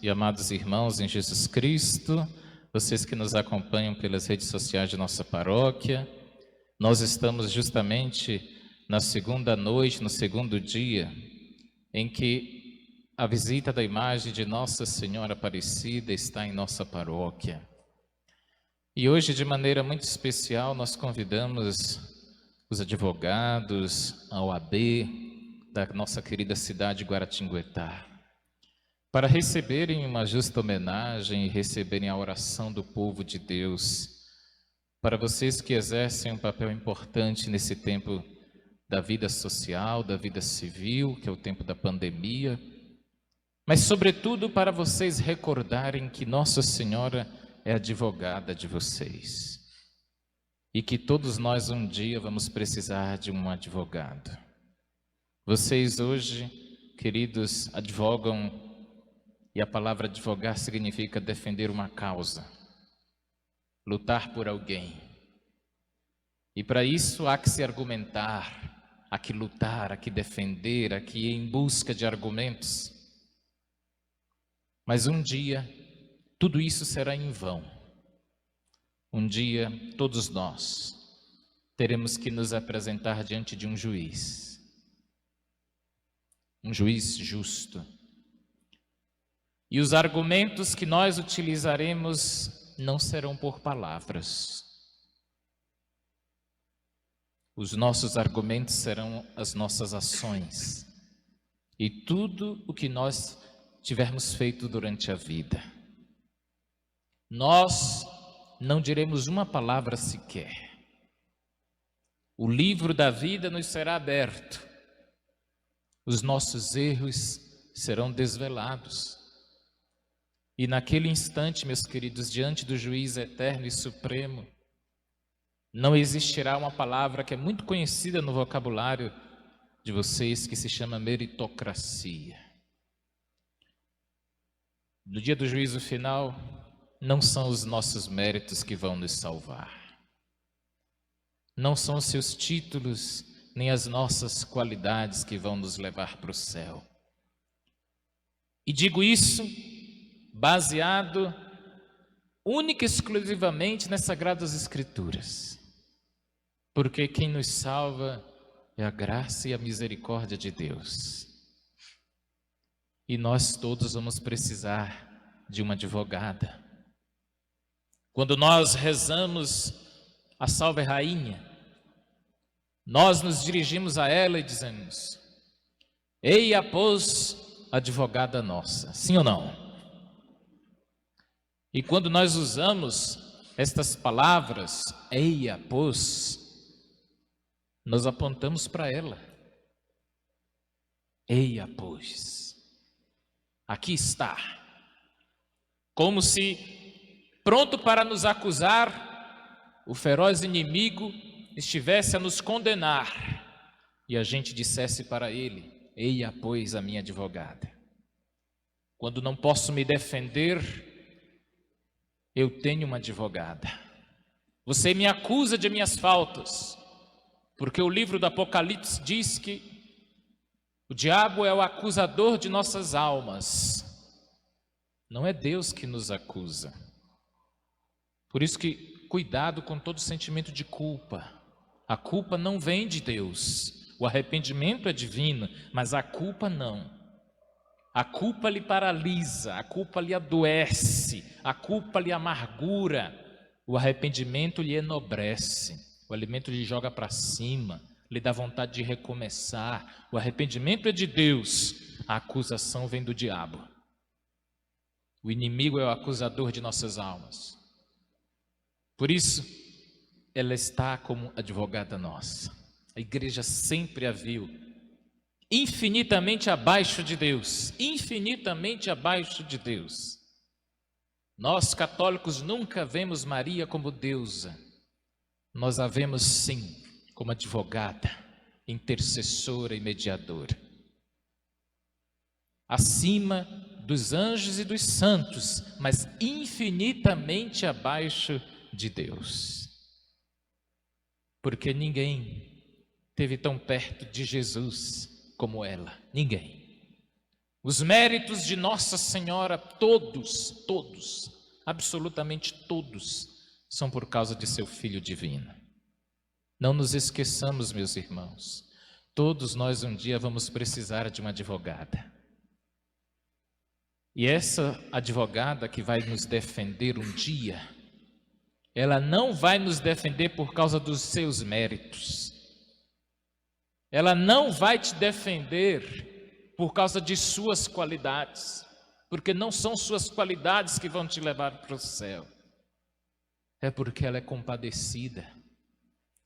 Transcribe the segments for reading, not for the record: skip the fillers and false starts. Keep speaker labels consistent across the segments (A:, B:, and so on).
A: e amados irmãos em Jesus Cristo, vocês que nos acompanham pelas redes sociais de nossa paróquia, nós estamos justamente na segunda noite, no segundo dia, em que a visita da imagem de Nossa Senhora Aparecida está em nossa paróquia. E hoje, de maneira muito especial, nós convidamos os advogados, a OAB da nossa querida cidade de Guaratinguetá, para receberem uma justa homenagem e receberem a oração do povo de Deus, para vocês que exercem um papel importante nesse tempo da vida social, da vida civil, que é o tempo da pandemia, mas sobretudo para vocês recordarem que Nossa Senhora é advogada de vocês e que todos nós um dia vamos precisar de um advogado. Vocês hoje, queridos, advogam, e a palavra advogar significa defender uma causa, lutar por alguém. E para isso há que se argumentar, há que lutar, há que defender, há que ir em busca de argumentos. Mas um dia, tudo isso será em vão. Um dia, todos nós teremos que nos apresentar diante de um juiz justo. E os argumentos que nós utilizaremos não serão por palavras. Os nossos argumentos serão as nossas ações e tudo o que nós tivermos feito durante a vida. Nós não diremos uma palavra sequer. O livro da vida nos será aberto. Os nossos erros serão desvelados. E naquele instante, meus queridos, diante do juiz eterno e supremo, não existirá uma palavra que é muito conhecida no vocabulário de vocês, que se chama meritocracia. No dia do juízo final, não são os nossos méritos que vão nos salvar. Não são os seus títulos, nem as nossas qualidades que vão nos levar para o céu. E digo isso baseado única e exclusivamente nas Sagradas Escrituras. Porque quem nos salva é a graça e a misericórdia de Deus. E nós todos vamos precisar de uma advogada. Quando nós rezamos a Salve Rainha, nós nos dirigimos a ela e dizemos: eia, pois, advogada nossa. Sim ou não? E quando nós usamos estas palavras, eia, pois, nós apontamos para ela. Eia, pois, aqui está. Como se, pronto para nos acusar, o feroz inimigo estivesse a nos condenar e a gente dissesse para ele: eia, pois, a minha advogada. Quando não posso me defender, eu tenho uma advogada. Você me acusa de minhas faltas, porque o livro do Apocalipse diz que o diabo é o acusador de nossas almas. Não é Deus que nos acusa. Por isso que cuidado com todo sentimento de culpa. A culpa não vem de Deus. O arrependimento é divino, mas a culpa não. A culpa lhe paralisa, a culpa lhe adoece, a culpa lhe amargura. O arrependimento lhe enobrece, o alimento lhe joga para cima, lhe dá vontade de recomeçar. O arrependimento é de Deus, a acusação vem do diabo. O inimigo é o acusador de nossas almas. Por isso, ela está como advogada nossa. A igreja sempre a viu infinitamente abaixo de Deus, infinitamente abaixo de Deus. Nós católicos nunca vemos Maria como deusa. Nós a vemos sim como advogada, intercessora e mediadora. Acima dos anjos e dos santos, mas infinitamente abaixo de Deus. Porque ninguém esteve tão perto de Jesus como ela, ninguém. Os méritos de Nossa Senhora, todos, absolutamente todos, são por causa de seu Filho divino. Não nos esqueçamos, meus irmãos, todos nós um dia vamos precisar de uma advogada. E essa advogada que vai nos defender um dia, ela não vai nos defender por causa dos seus méritos. Ela não vai te defender por causa de suas qualidades, porque não são suas qualidades que vão te levar para o céu. É porque ela é compadecida.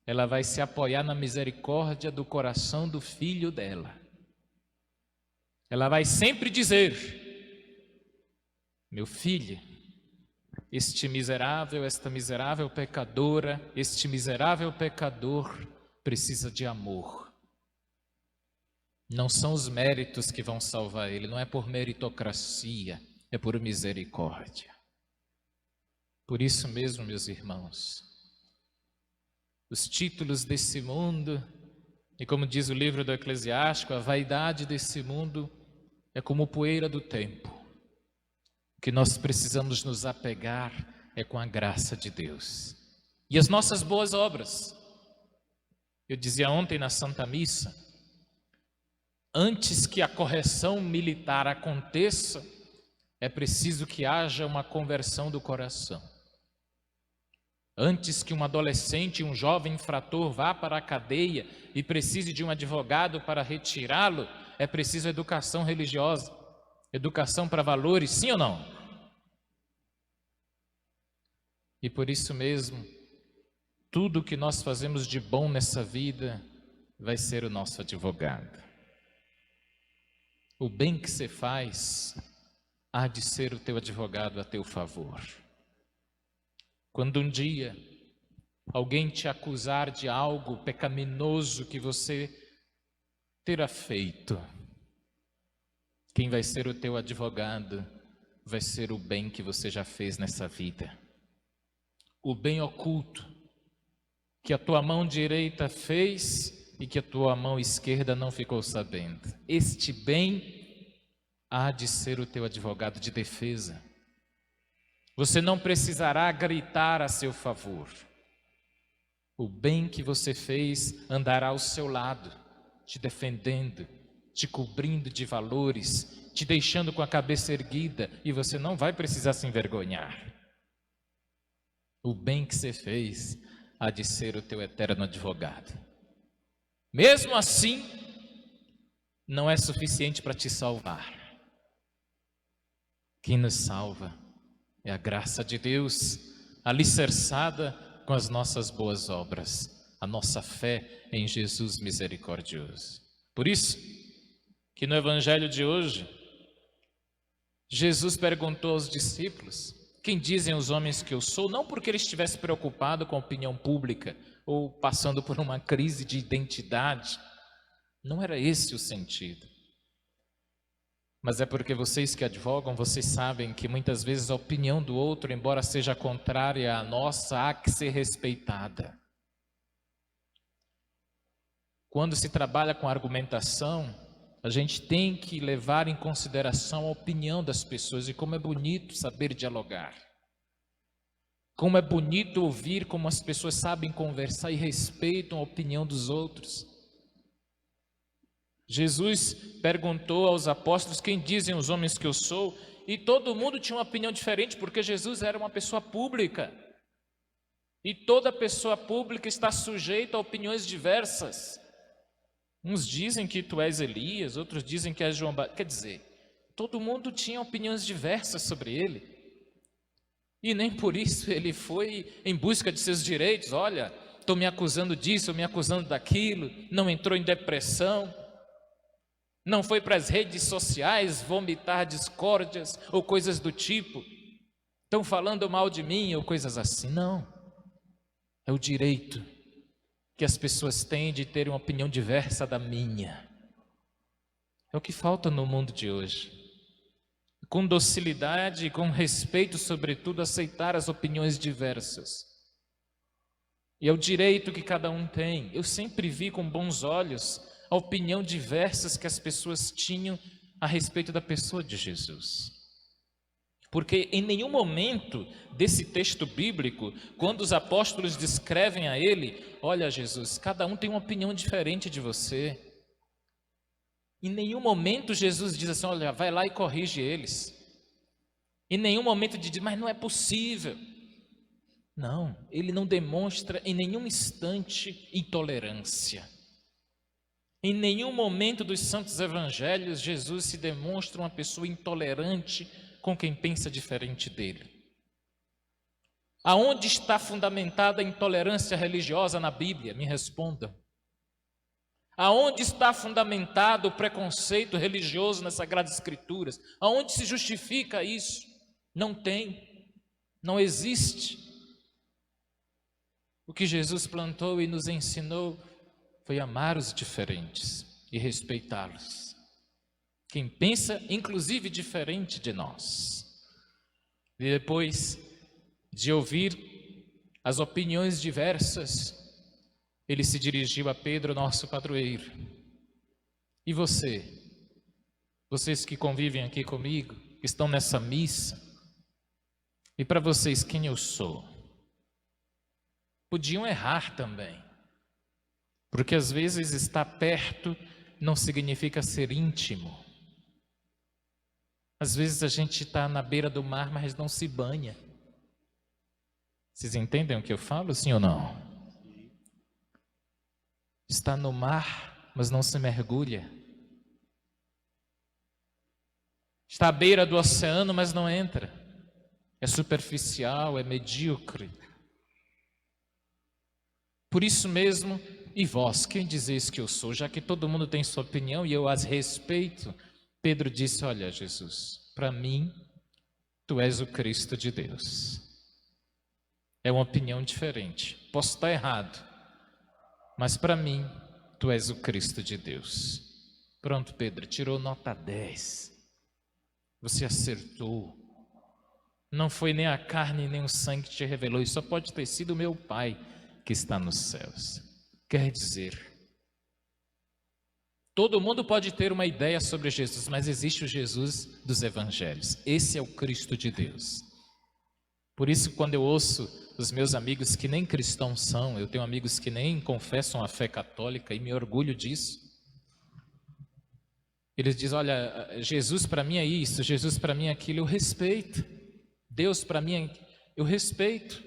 A: Ela vai se apoiar na misericórdia do coração do Filho dela. Ela vai sempre dizer: meu filho, este miserável, esta miserável pecadora, este miserável pecador precisa de amor. Não são os méritos que vão salvar ele, não é por meritocracia, é por misericórdia. Por isso mesmo, meus irmãos, os títulos desse mundo, e como diz o livro do Eclesiástico, a vaidade desse mundo é como poeira do tempo. O que nós precisamos nos apegar é com a graça de Deus e as nossas boas obras. Eu dizia ontem na Santa Missa, antes que a correção militar aconteça, é preciso que haja uma conversão do coração. Antes que um adolescente, um jovem infrator vá para a cadeia e precise de um advogado para retirá-lo, é preciso educação religiosa, educação para valores, sim ou não? E por isso mesmo, tudo que nós fazemos de bom nessa vida vai ser o nosso advogado. O bem que você faz há de ser o teu advogado a teu favor. Quando um dia alguém te acusar de algo pecaminoso que você terá feito, quem vai ser o teu advogado vai ser o bem que você já fez nessa vida. O bem oculto que a tua mão direita fez e que a tua mão esquerda não ficou sabendo. Este bem há de ser o teu advogado de defesa. Você não precisará gritar a seu favor. O bem que você fez andará ao seu lado, te defendendo, te cobrindo de valores, te deixando com a cabeça erguida, e você não vai precisar se envergonhar. O bem que você fez há de ser o teu eterno advogado. Mesmo assim, não é suficiente para te salvar. Quem nos salva é a graça de Deus, alicerçada com as nossas boas obras, a nossa fé em Jesus misericordioso. Por isso, que no Evangelho de hoje, Jesus perguntou aos discípulos: quem dizem os homens que eu sou? Não porque ele estivesse preocupado com a opinião pública ou passando por uma crise de identidade. Não era esse o sentido. Mas é porque vocês que advogam, vocês sabem que muitas vezes a opinião do outro, embora seja contrária à nossa, há que ser respeitada. Quando se trabalha com argumentação, a gente tem que levar em consideração a opinião das pessoas, e como é bonito saber dialogar. Como é bonito ouvir como as pessoas sabem conversar e respeitam a opinião dos outros. Jesus perguntou aos apóstolos: quem dizem os homens que eu sou? E todo mundo tinha uma opinião diferente, porque Jesus era uma pessoa pública. E toda pessoa pública está sujeita a opiniões diversas. Uns dizem que tu és Elias, outros dizem que és João Batista. Quer dizer, todo mundo tinha opiniões diversas sobre ele. E nem por isso ele foi em busca de seus direitos. Olha, estou me acusando disso, me acusando daquilo. Não entrou em depressão. Não foi para as redes sociais vomitar discórdias ou coisas do tipo. Estão falando mal de mim ou coisas assim. Não. É o direito que as pessoas têm de ter uma opinião diversa da minha. É o que falta no mundo de hoje. Com docilidade e com respeito, sobretudo, aceitar as opiniões diversas. E é o direito que cada um tem. Eu sempre vi com bons olhos a opinião diversas que as pessoas tinham a respeito da pessoa de Jesus. Porque em nenhum momento desse texto bíblico, quando os apóstolos descrevem a ele, olha Jesus, cada um tem uma opinião diferente de você. Em nenhum momento Jesus diz assim, olha, vai lá e corrige eles. Em nenhum momento diz, mas não é possível. Não, ele não demonstra em nenhum instante intolerância. Em nenhum momento dos santos evangelhos, Jesus se demonstra uma pessoa intolerante com quem pensa diferente dele. Aonde está fundamentada a intolerância religiosa na Bíblia? Me respondam. Aonde está fundamentado o preconceito religioso nas Sagradas Escrituras? Aonde se justifica isso? Não tem, não existe. O que Jesus plantou e nos ensinou foi amar os diferentes e respeitá-los. Quem pensa, inclusive, diferente de nós. E depois de ouvir as opiniões diversas, ele se dirigiu a Pedro, nosso padroeiro. E você? Vocês que convivem aqui comigo, que estão nessa missa, e para vocês, quem eu sou? Podiam errar também, porque às vezes estar perto não significa ser íntimo. Às vezes a gente está na beira do mar, mas não se banha. Vocês entendem o que eu falo, sim ou não? Está no mar, mas não se mergulha. Está à beira do oceano, mas não entra. É superficial, é medíocre. Por isso mesmo, e vós, quem dizeis que eu sou? Já que todo mundo tem sua opinião e eu as respeito, Pedro disse, olha Jesus, para mim, tu és o Cristo de Deus. É uma opinião diferente, posso estar errado, mas para mim, tu és o Cristo de Deus. Pronto, Pedro, tirou nota 10. Você acertou. Não foi nem a carne nem o sangue que te revelou, isso só pode ter sido o meu Pai que está nos céus. Quer dizer, todo mundo pode ter uma ideia sobre Jesus, mas existe o Jesus dos evangelhos. Esse é o Cristo de Deus. Por isso, quando eu ouço os meus amigos que nem cristãos são, eu tenho amigos que nem confessam a fé católica e me orgulho disso. Eles dizem, olha, Jesus para mim é isso, Jesus para mim é aquilo, eu respeito. Deus para mim, eu respeito.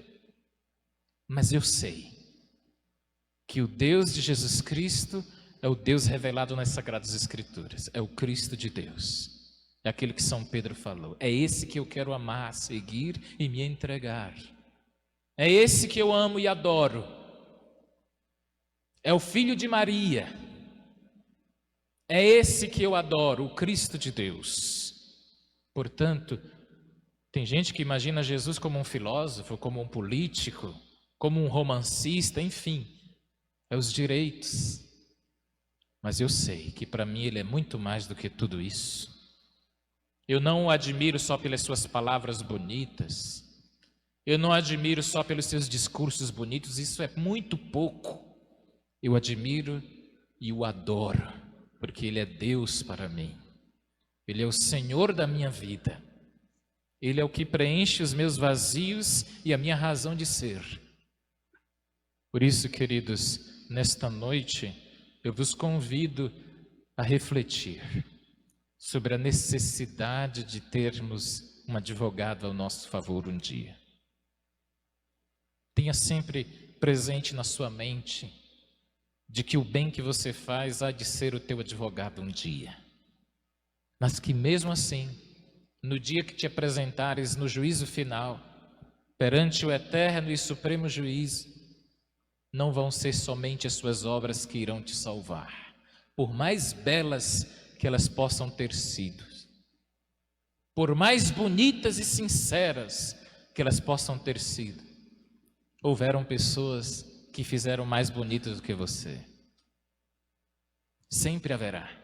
A: Mas eu sei que o Deus de Jesus Cristo é o Deus revelado nas Sagradas Escrituras, é o Cristo de Deus, é aquilo que São Pedro falou, é esse que eu quero amar, seguir e me entregar, é esse que eu amo e adoro, é o Filho de Maria, é esse que eu adoro, o Cristo de Deus. Portanto, tem gente que imagina Jesus como um filósofo, como um político, como um romancista, enfim, é os direitos. Mas eu sei que para mim ele é muito mais do que tudo isso. Eu não o admiro só pelas suas palavras bonitas, eu não admiro só pelos seus discursos bonitos, isso é muito pouco. Eu admiro e o adoro, porque ele é Deus para mim. Ele é o Senhor da minha vida. Ele é o que preenche os meus vazios e a minha razão de ser. Por isso, queridos, nesta noite, eu vos convido a refletir sobre a necessidade de termos um advogado ao nosso favor um dia. Tenha sempre presente na sua mente de que o bem que você faz há de ser o teu advogado um dia. Mas que mesmo assim, no dia que te apresentares no juízo final, perante o eterno e supremo juízo, não vão ser somente as suas obras que irão te salvar, por mais belas que elas possam ter sido, por mais bonitas e sinceras que elas possam ter sido, houveram pessoas que fizeram mais bonitas do que você. Sempre haverá.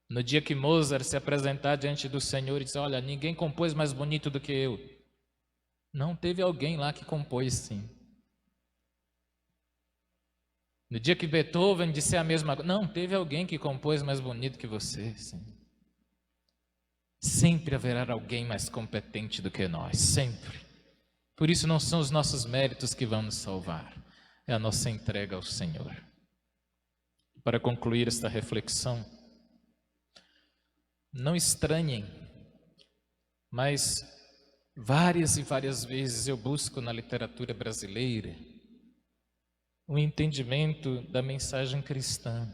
A: No dia que Mozart se apresentar diante do Senhor e dizer, olha, ninguém compôs mais bonito do que eu. Não, teve alguém lá que compôs sim. No dia que Beethoven disser a mesma coisa, não, teve alguém que compôs mais bonito que você, sim. Sempre haverá alguém mais competente do que nós, sempre. Por isso não são os nossos méritos que vão nos salvar, é a nossa entrega ao Senhor. Para concluir esta reflexão, não estranhem, mas várias e várias vezes eu busco na literatura brasileira o entendimento da mensagem cristã.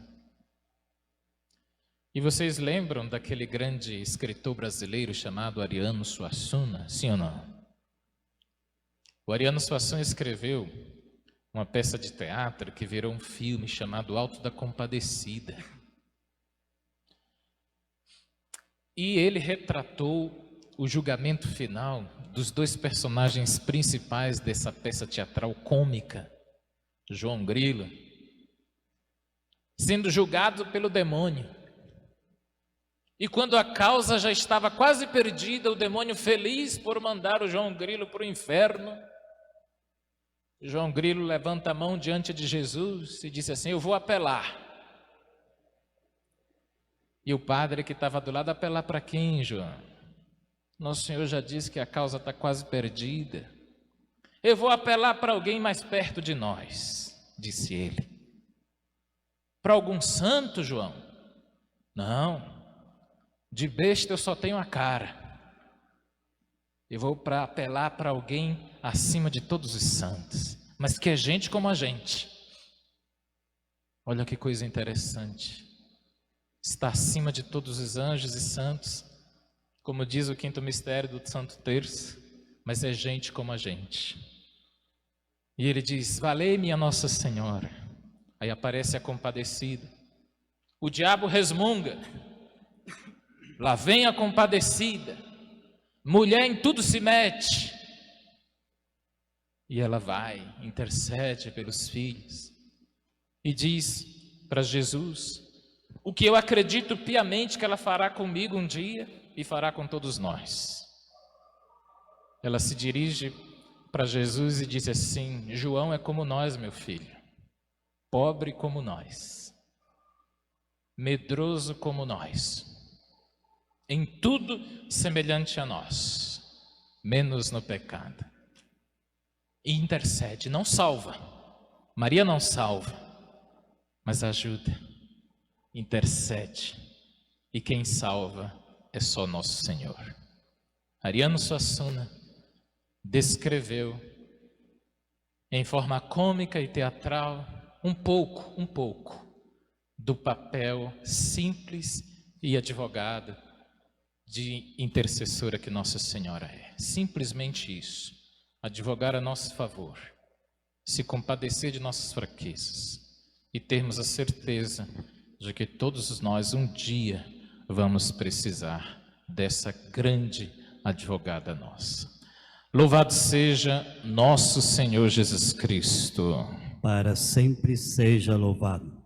A: E vocês lembram daquele grande escritor brasileiro chamado Ariano Suassuna, sim ou não? O Ariano Suassuna escreveu uma peça de teatro que virou um filme chamado Alto da Compadecida. E ele retratou o julgamento final dos dois personagens principais dessa peça teatral cômica, João Grilo, sendo julgado pelo demônio. E quando a causa já estava quase perdida, o demônio, feliz por mandar o João Grilo para o inferno, João Grilo levanta a mão diante de Jesus e disse assim: eu vou apelar. E o padre que estava do lado: apelar para quem, João? Nosso Senhor já disse que a causa está quase perdida. Eu vou apelar para alguém mais perto de nós, disse ele. Para algum santo, João? Não, de besta eu só tenho a cara. Eu vou apelar para alguém acima de todos os santos, mas que é gente como a gente. Olha que coisa interessante. Está acima de todos os anjos e santos, como diz o quinto mistério do Santo Terço, mas é gente como a gente. E ele diz: valei minha Nossa Senhora. Aí aparece a Compadecida. O diabo resmunga: lá vem a Compadecida, mulher em tudo se mete. E ela vai, intercede pelos filhos e diz para Jesus o que eu acredito piamente que ela fará comigo um dia e fará com todos nós. Ela se dirige para Jesus e diz assim: João é como nós, meu filho, pobre como nós, medroso como nós, em tudo semelhante a nós, menos no pecado. E intercede, não salva. Maria não salva, mas ajuda, intercede. E quem salva é só nosso Senhor. Ariano Suassuna descreveu em forma cômica e teatral um pouco do papel simples e advogado de intercessora que Nossa Senhora é. Simplesmente isso: advogar a nosso favor, se compadecer de nossas fraquezas e termos a certeza de que todos nós um dia vamos precisar dessa grande advogada nossa. Louvado seja nosso Senhor Jesus Cristo.
B: Para sempre seja louvado.